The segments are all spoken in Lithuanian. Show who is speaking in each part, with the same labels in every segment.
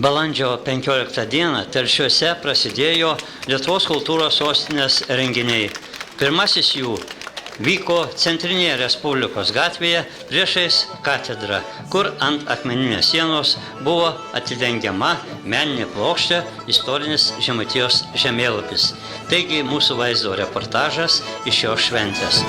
Speaker 1: Balandžio 15 dieną Telšiuose prasidėjo Lietuvos kultūros sostinės renginiai. Pirmasis jų vyko Centrinėje Respublikos gatvėje priešais katedrą, kur ant akmeninės sienos buvo atidengiama meninė plokštė istorinis Žemaitijos žemėlapis. Taigi mūsų vaizdo reportažas iš šios šventės.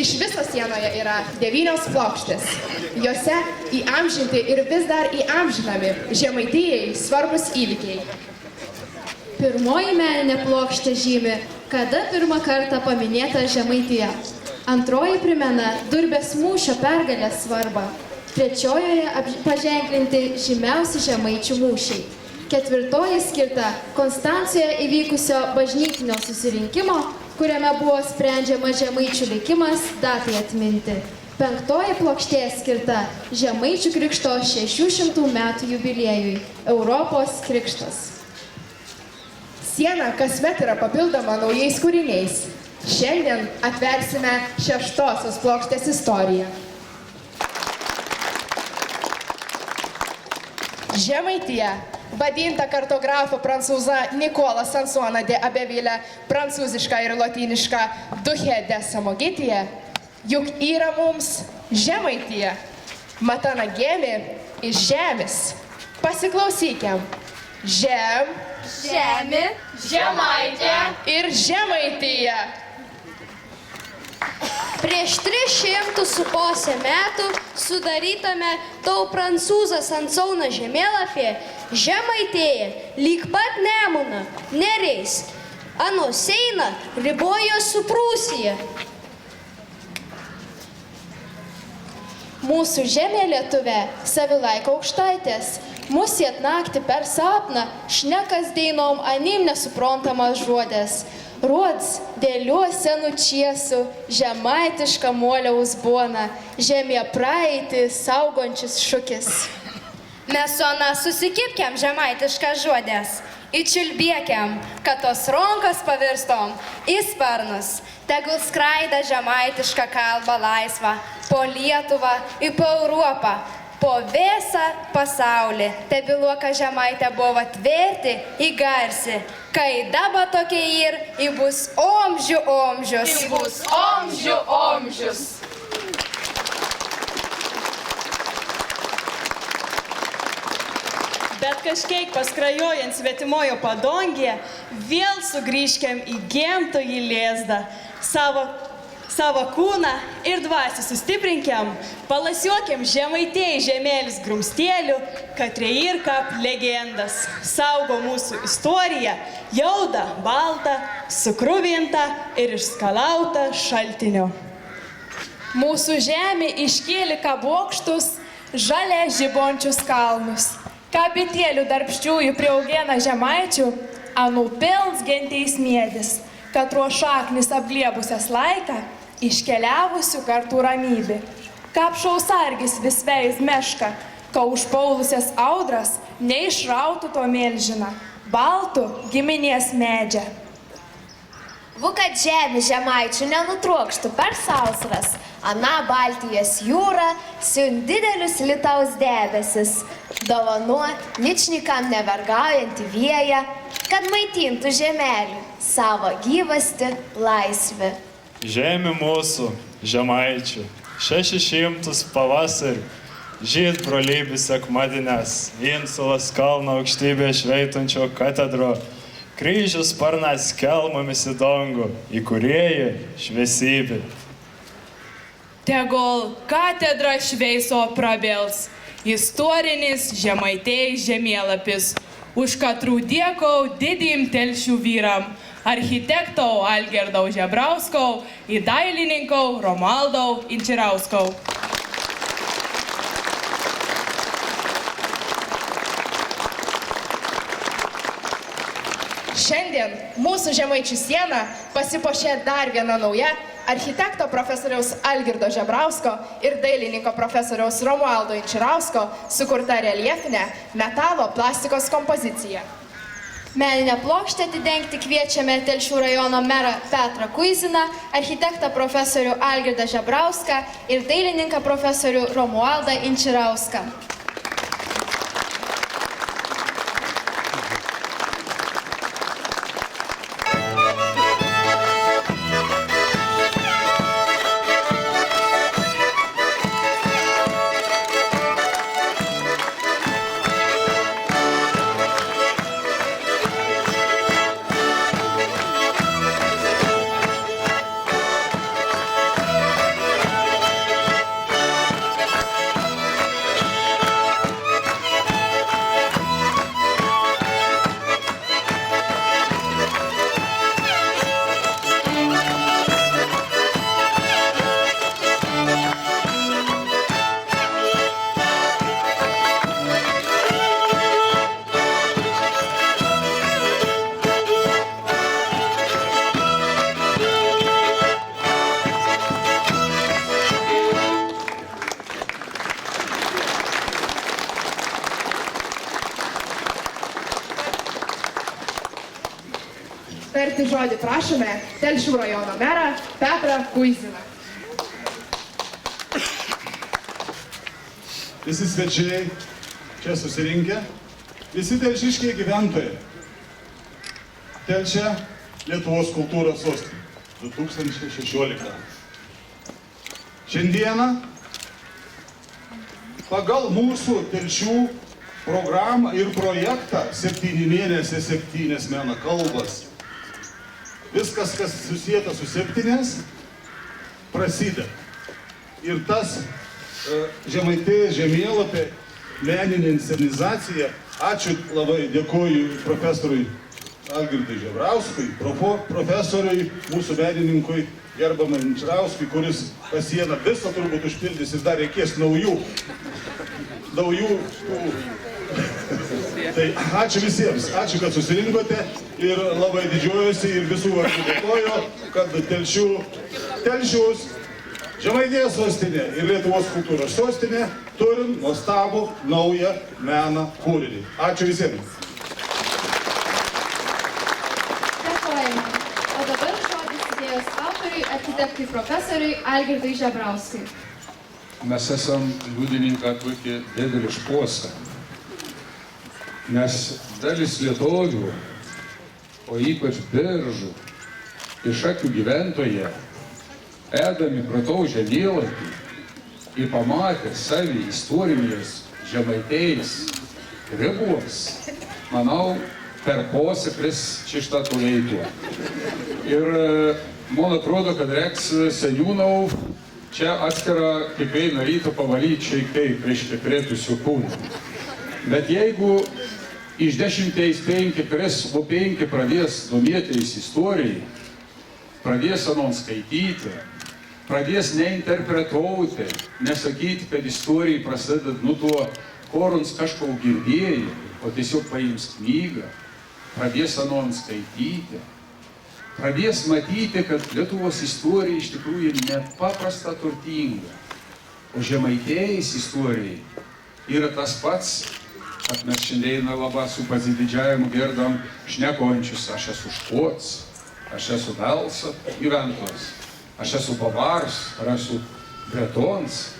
Speaker 2: Iš viso sienoje yra 9 plokštės. Jose įamžinti ir vis dar įamžinami Žemaitijai svarbus įvykiai.
Speaker 3: Pirmoji meninė plokštė žymi, kada pirmą kartą paminėta Žemaitija. Antroji primena Durbės mūšio pergalės svarbą. Trečiojoje paženklinti žymiausi žemaičių mūšiai. Ketvirtoji skirta Konstancijoje įvykusio bažnytinio susirinkimo, kuriame buvo sprendžiama žemaičių likimas, datai atminti. Penktoji plokštė skirta Žemaičių krikšto 600 metų jubiliejui – Europos krikštas.
Speaker 2: Siena kasmet yra papildoma naujais kūriniais. Šiandien atversime 6 plokštės istoriją. Žemaitija, vadinta kartografo prancūza Nicola Sansoną de Abbeville, prancūziška ir lotyniška Duche de Samogitija, juk yra mums Žemaitija, matana gėmė iš žemės. Pasiklausykiam.
Speaker 4: Žemė, Žemaitė
Speaker 2: ir Žemaitija.
Speaker 4: Prieš 300,5 metų sudarytame tau prancūzas Sansono žemėlapyje Žemaitija lyg pat Nemuną, Nereis, ano Seina ribojo su Prūsija.
Speaker 3: Mūsų žemė lietuvė, Savilaiko aukštaitės, mūsų atnaktį per sapną, šnekas deinom anim nesuprantamas žodės. Rods, dėliuose nučiesiu, žemaitišką moliaus buoną, žemė praeitį saugončius šukis.
Speaker 4: Mes su Ana susikipkiam žemaitišką žodės, įčiulbėkiam, kad tos ronkos pavirstom į sparnus, tegul skraida žemaitišką kalbą laisvą, po Lietuvą ir po Europą, po visą pasaulį. Tebiluoka Žemaitė buvo tvirti į garsi, kai dabar tokie ir į bus omžių omžius.
Speaker 2: Į bus omžių omžius.
Speaker 5: Bet kažkiek paskrajojant svetimojo padongė, vėl sugrįžkiam į gimtąjį lėzdą. Savo kūną ir dvasį sustiprinkiam, palasiuokiam žemaitėjai žemėlis grumstėlių, kad ir kap legendas. Saugo mūsų istoriją, jauda, balta, sukruvinta ir išskalauta šaltiniu.
Speaker 6: Mūsų žemė iškėlė kabokštus, žalia žibončius kalnus. Kapitėlių darbščiųjų prieaugėna žemaičių, anų pilns genteis mėdis, kad ruo šaknis apglėbusias laiką, iškeliavusių kartų ramybė. Kapšaus argis vis veis meška, ka užpaulusias audras neišrautų to mėlžiną, baltų giminės medžią.
Speaker 7: Kad žemė žemaičių nenutrokštų per sausras, ana Baltijos jūra siunt didelius Lietaus debesis, dovanuot ničnikam nevergaujantį vėją, kad maitintų žemelį savo gyvastį laisvę.
Speaker 8: Žemė mūsų, žemaičių, 600 pavasarį, žyd brolybė sekmadines, Insulas kalno aukštybė šveitančio katedro, kryžius sparnas kelmomis į dangų, įkūrėjai šviesybė.
Speaker 6: Tegul katedra šveiso prabils, istorinis žemaitėjai žemėlapis, už katrų dėkau didim telšių vyram, architektau Algirdau Žebrauskau ir dailininkau Romualdau Inčirauskau.
Speaker 2: Šiandien mūsų žemaičių siena pasipuošė dar viena nauja architekto profesoriaus Algirdo Žebrausko ir dailininko profesoriaus Romualdo Inčirausko sukurta reljefinė metalo plastikos kompozicija.
Speaker 3: Meninę plokštę atidengti kviečiame Telšių rajono merą Petrą Kuiziną, architektą profesorių Algirdą Žebrauską ir dailininką profesorių Romualdą Inčirauską.
Speaker 2: Tarti žodį prašome Telšių rajono merą Petrą Kuiziną.
Speaker 9: Visi svečiai čia susirinkę, visi telšiškiai gyventojai. Telšia Lietuvos kultūros sostinė 2016. Šiandieną pagal mūsų Telšių programą ir projektą 7 mėnesiai 7 meno kalbas. Viskas, kas susijęta su 7, prasideda. Ir tas žemaitės žemėlapė, meninė inscenizacija, ačiū labai, dėkoju profesoriui Algirdui Žebrauskui, profesoriui, mūsų menininkui Gerbamui Inčirauskui, kuris tą sieną visą turbūt užpildys ir dar reikės naujų. Tai ačiū visiems, ačiū, kad susirinkote ir labai didžiuojuosi ir visų vardų dėkoju, kad Telšiaus Žemaitijos sostinė ir Lietuvos kultūros sostinė turim nuostabų naują meno kūrinį. Ačiū visiems.
Speaker 3: Dėkojame. O dabar žodis idėjos autoriui, architektui profesoriui Algirdui Žebrauskui.
Speaker 10: mes esam liudininkai atlikę didelį šposą, nes dalis vietovių, o ypač Biržų ir Šakių gyventojai, eidami pro to žemėlapį ir pamatę savi istorijos žemaitėjais ribos, manau, per posę pris šitą turėtų. Ir man atrodo, kad reiks seniūnau čia atskirą kiekvieną rytą pavalyti šiek tiek prieš kritusių kūnų. Bet jeigu iš 10 5 o 5 pradės domėtis istorijai, pradės anon skaityti, pradės neinterpretuoti, nesakyti, kad istorija prasideda nuo to, korons kažko girdėjai, o tiesiog paims knygą, pradės anon skaityti, pradės matyti, kad Lietuvos istorija iš tikrųjų nepaprasta turtinga, o žemaitėjais istorijai yra tas pats, kad mes šiandieną labai su pasididžiavimu girdam šnekončius, aš esu škots, aš esu Velso gyventojas, aš esu bavaras, ar esu bretons.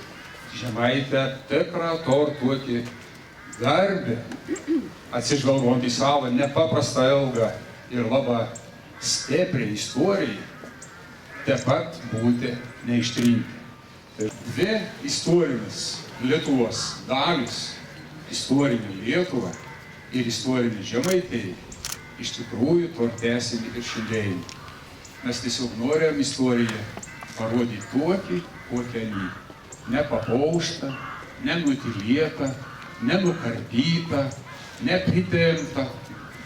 Speaker 10: Žemaitė tikrą tokį garbę, atsižvelgiant į savo nepaprastą ilgą ir labai stiprią istoriją, taip pat būti neištrinti. Tai dvi istorinės Lietuvos dalis, istorinė Lietuva ir istorinė Žemaitija, iš tikrųjų tęsiami ir šiandien. Mes tiesiog norėjom istoriją parodyti tokį, kokią jį. Nepapauštą, nenutylėtą, nenukarpytą, nepritemptą,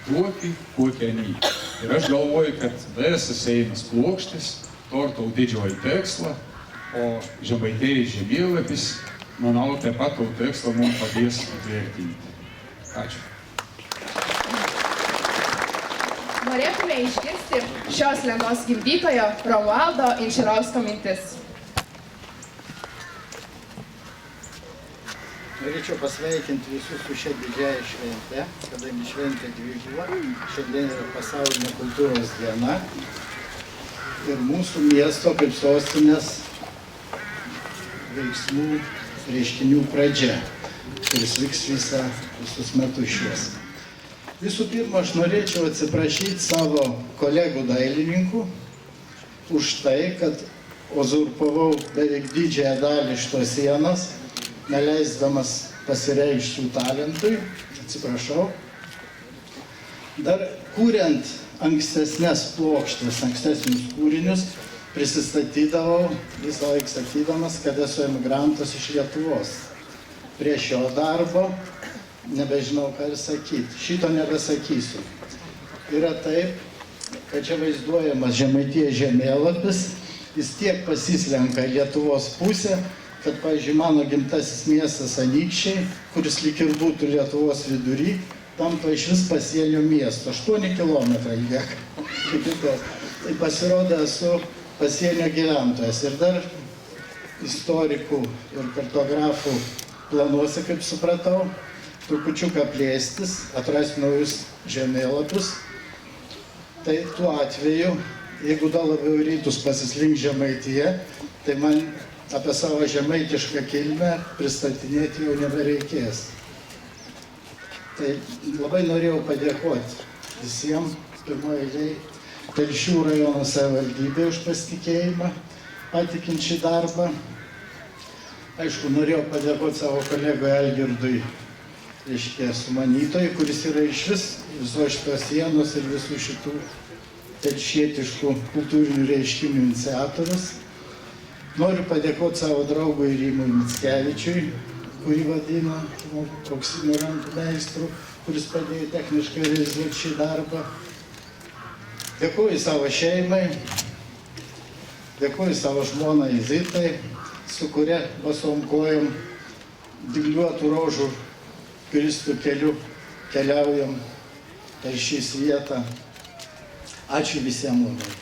Speaker 10: tokį, kokią jį. Ir aš galvoju, kad visas Seimas plokštis, tortau didžioji tekstą, o žemaitėjai žemėlapis, manau, taip pat tau tekstą mums padės atvertinti. Ačiū.
Speaker 2: Norėtume išgirsti šios lentos gimdytojo Romualdo Inčirausko mintis.
Speaker 11: Norėčiau pasveikinti visus su šia didžiąja švente, kadangi šventė dviguba, šiandien yra pasaulinė kultūros diena ir mūsų miesto kaip sostinės veiksmų reiškinių pradžia, kuris vyks visus metus šiuos. Visų pirma, aš norėčiau atsiprašyti savo kolegų dailininkų už tai, kad uzurpavau beveik didžiąją dalį šitos sienos, neleisdamas pasireikšti jų talentui, atsiprašau. Dar kuriant ankstesnės plokštės, ankstesnius kūrinius, prisistatydavau visą laiką sakydamas, kad esu emigrantas iš Lietuvos. Prie šio darbo nebežinau, ką ir sakyti. Šito nebesakysiu. Yra taip, kad čia vaizduojamas Žemaitijos žemėlapis, jis tiek pasislenka Lietuvos pusę, kad, pavyzdžiui, mano gimtasis miestas Anykščiai, kuris lyg ir būtų Lietuvos vidury, tampa iš vis pasienio miesto. 8 kilometrai lieka. Tai pasirodo, esu pasienio gyventojas. Ir dar istorikų ir kartografų planuose, kaip supratau, trupučiuką plėstis, atrasti naujus žemėlapius. Tai tuo atveju, jeigu dar labiau rytus pasislink Žemaitija, tai man apie savo žemaitišką kilmę pristatinėti jau nebereikės. Tai labai norėjau padėkoti visiems, pirmoje eilėje, Telšių rajono savivaldybei už pasitikėjimą, patikint šį darbą. Aišku, norėjau padėkoti savo kolegui Algirdui, reiškia, sumanytojui, kuris yra iš visos šitos sienos ir visų šitų telšietiškų kultūrinių reiškinių iniciatorius. Noriu padėkoti savo draugui Rimui Mickevičiui, kurį vadino auksinių rankų meistru, kuris padėjo techniškai realizuoti šį darbą. Dėkuoju savo šeimai, dėkuoju savo žmonai Zitai, su kuria basom kojom dygliuotų rožų Kristų keliu keliaujam per šį vietą. Ačiū visiems labai.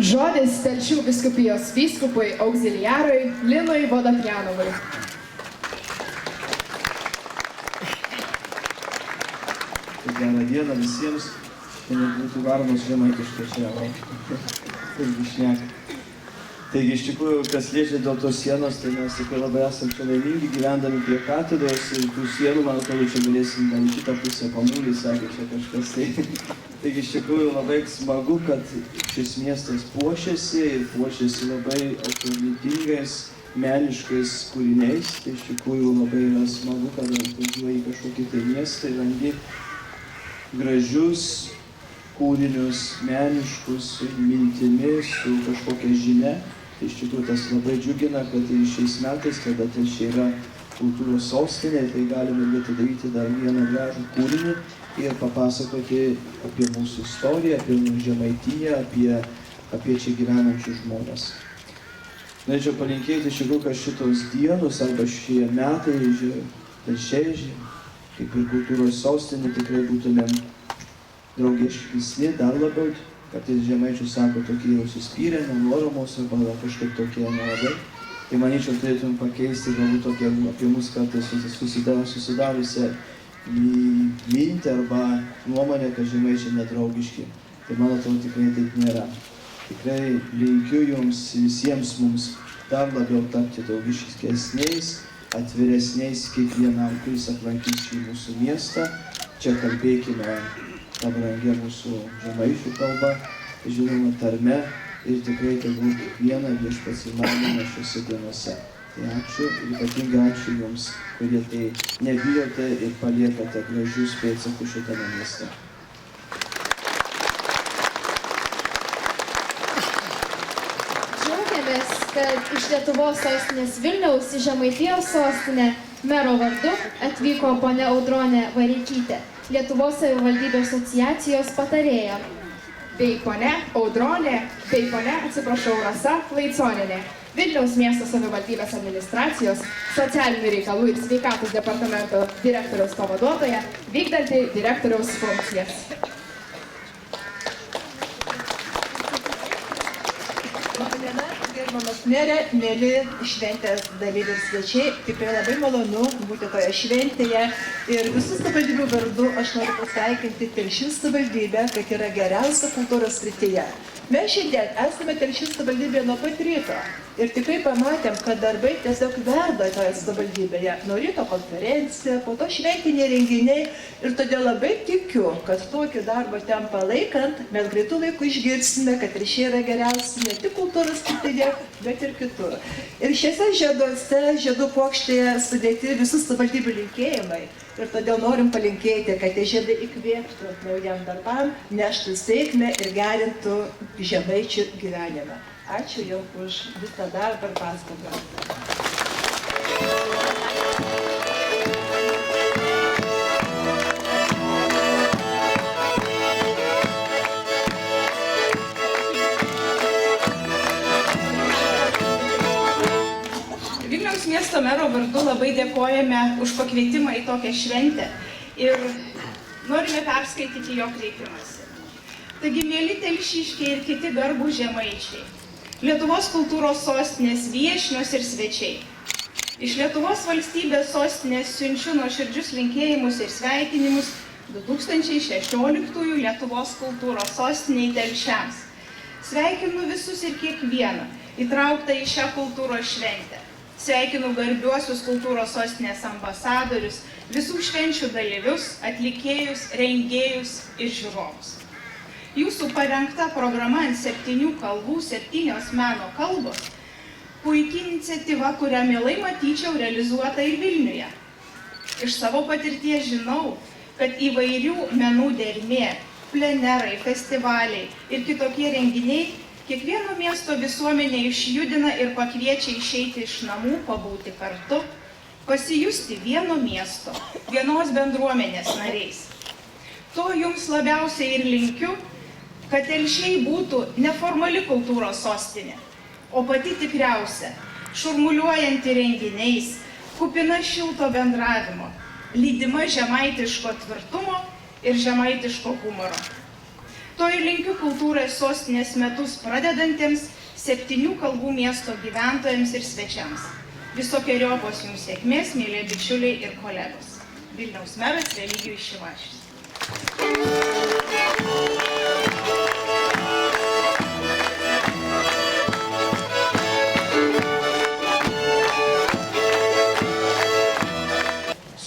Speaker 2: Žodis Telšių vyskupijos vyskupui auxiliarui Linui
Speaker 12: gerą dieną visiems. Šiandien būtų varnos žemaitiškai čia, irgi šneka. Taigi, iš tikrųjų, kas liečia dėl tos sienos, tai mes tikrai labai esam čia laimingi, gyvendami prie katedros ir tų sienų, man atrodo, čia galėsim gal į kitą pusę pamūlį, sakė čia kažkas. Taigi, iš tikrųjų, labai smagu, kad šis miestas puošiasi ir puošiasi labai autoritetingais, meniškais kūriniais. Tai iš tikrųjų labai yra smagu, kad atvažiuoji į kažkokį tai miestą ir randi gražius kūrinius, meniškus, su mintimis, su kažkokia žinia. Tai iš tikrųjų tas labai džiugina, kad ir šiais metais, kada Telšiai yra kultūros sostinė, tai galime atidaryti dar vieną gražų kūrinį ir papasakoti apie mūsų istoriją, apie mūsų Žemaitiją, apie čia gyvenančius žmonės. Norėčiau palinkėti iš tikrųjų, kad šitos dienos arba šie metai Telšiai, kaip ir kultūros sostinė, tikrai būtumėm draugiškesni, dar labiau, kartais žemaičių sako, tokie jau suspyrę, nenoromos, arba kažkaip tokie nelabai. Tai manyčiau, turėtum pakeisti galbūt tokia apie mus kartais susidariusią mintį arba nuomonę, kad žemaičiai nedraugiški. Tai man atrodo, tikrai taip nėra. Tikrai linkiu jums visiems mums dar labiau tapti draugiškesniais, atviresniais kiekvienam, kuris aplankys šį mūsų miestą. Čia kalbėkime tą brangią mūsų žemaičių kalbą, žinoma, tarme ir tikrai tegul kiekvieną viešpats įmanoma šiose dienose. Tai ačiū ir ypatingai ačiū jums, kurie tai nebijote ir paliekate gražius pėdsakus šitame mieste.
Speaker 3: Džiaugiamės, kad iš Lietuvos sostinės Vilniaus į Žemaitijos sostinę mero vardu atvyko ponia Audronė Vareikytė, Lietuvos savivaldybių asociacijos patarėja.
Speaker 2: Bei ponia Audronė, bei ponia, Rasa Laiconienė, Vilniaus miesto savivaldybės administracijos, socialinių reikalų ir sveikatos departamento direktoriaus pavaduotoja, vykdanti direktoriaus funkcijas.
Speaker 13: Gerbiamas merė, mėly šventės dalyviai ir svečiai, tikrai labai malonu būti toje šventėje ir visų savivaldybių vardu aš noriu pasveikinti Telšių savivaldybę, kad yra geriausia kultūros srityje. Mes šiandien esame Telšių savivaldybėje nuo pat ryto ir tikrai pamatėm, kad darbai tiesiog verda toje savivaldybėje. Nuo ryto konferencija, po to šventiniai renginiai ir todėl labai tikiu, kad tokį darbą ten palaikant mes greitų laikų išgirsime, kad Telšiai yra geriausi ne tik kultūros srityje, bet ir kitur. Ir šiuose žieduose, žiedų puokštėje sudėti visų savivaldybių linkėjimai. Ir todėl norim palinkėti, kad tie žiedai įkvėptų naujam darbam, neštų sėkmę ir gerintų žemaičių gyvenimą. Ačiū jau už visą darbą ir pastangą.
Speaker 5: Vilniaus miesto mero vardu labai dėkojame už pakvietimą į tokią šventę ir norime perskaityti jo kreipimąsi. Taigi, mėly telšiškiai ir kiti garbūs žemaičiai, Lietuvos kultūros sostinės viešnios ir svečiai. Iš Lietuvos valstybės sostinės siunčiu nuoširdžius linkėjimus ir sveikinimus 2016 Lietuvos kultūros sostiniai Telšiams. Sveikinu visus ir kiekvieną įtrauktą į šią kultūros šventę. Sveikinu garbiuosius kultūros sostinės ambasadorius, visų švenčių dalyvius, atlikėjus, rengėjus ir žiūrovus. Jūsų parengta programa ant 7 kalbų, 7 meno kalbos, puikiai iniciatyva, kurią mielai matyčiau realizuota ir Vilniuje. Iš savo patirties žinau, kad įvairių menų dermė, plenerai, festivaliai ir kitokie renginiai kiekvieno miesto visuomenė išjudina ir pakviečia išeiti iš namų, pabūti kartu, pasijusti vieno miesto, vienos bendruomenės nariais. To jums labiausiai ir linkiu, kad Telšiai būtų neformali kultūros sostinė, o pati tikriausia, šurmuliuojanti renginiais, kupina šilto bendravimo, lydima žemaitiško tvirtumo ir žemaitiško humoro. To ir linkiu kultūros sostinės metus pradedantiems 7 kalbų miesto gyventojams ir svečiams. Visokeriopos jums sėkmės, mėly bičiuliai ir kolegos. Vilniaus meras Remigijus Šimašius.
Speaker 9: Su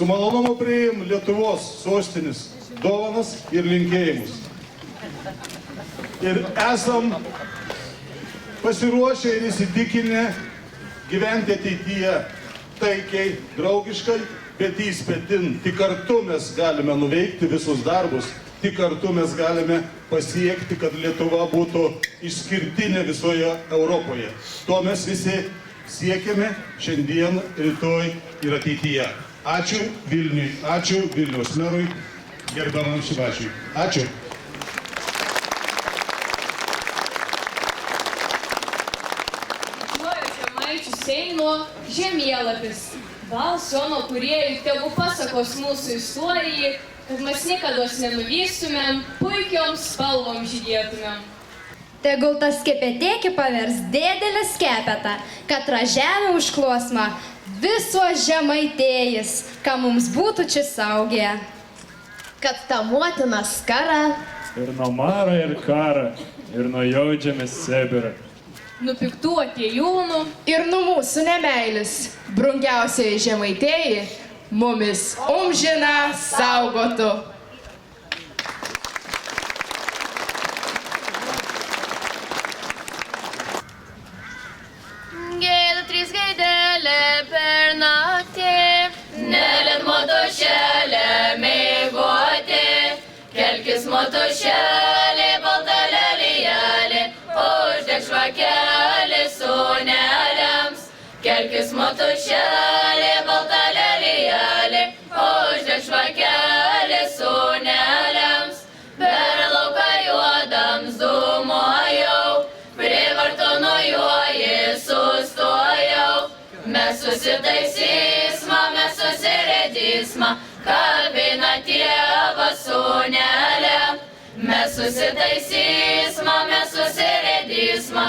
Speaker 9: malonumu priim Lietuvos sostinės dovanas ir linkėjimus. Ir esam pasiruošę ir įsitikinę gyventi ateityje taikiai, draugiškai, petys petin. Tik kartu mes galime nuveikti visus darbus, tik kartu mes galime pasiekti, kad Lietuva būtų išskirtinė visoje Europoje. To mes visi siekiame šiandien, rytoj ir ateityje. Ačiū Vilniui, ačiū Vilniaus merui, gerbiamam Šimašiui. Ačiū.
Speaker 14: Žemaičių Seimo žemėlapis. Balsono kūrėjų tėvų pasakos mūsų istorijai, kad mes niekados nenuvystumėm, puikiom spalvom žydėtumėm.
Speaker 4: Tegul tas skepetėki pavers dėdelę skepetą, kad ražemė užklosma visos žemaitėjais, ką mums būtų čia saugė.
Speaker 2: Kad ta motina skara
Speaker 8: Ir nuo maro ir karą, ir nuo jaudžiamės Sibirą.
Speaker 14: Nupiktų atėjūnų
Speaker 2: ir nuo mūsų nemeilis, brungiausiai žemaitėjai, mumis umžina saugotų.
Speaker 7: Gėda trys gaidelė per naktį, nelėt motošelė mėgoti, kelkis motošelė, balta lelijėlė, uždeg žvakelį sūneliams. Kelkis motošelė, balta lelijėlė, uždeg žvakelį sūneliams. Per lauką juodams dūmojau, prie vartų nujoji sustojau. Mes susitaisysma, mes susirėdysma, kabina tėvą sūnelę. Mes susitaisysma, mes susirėdysma,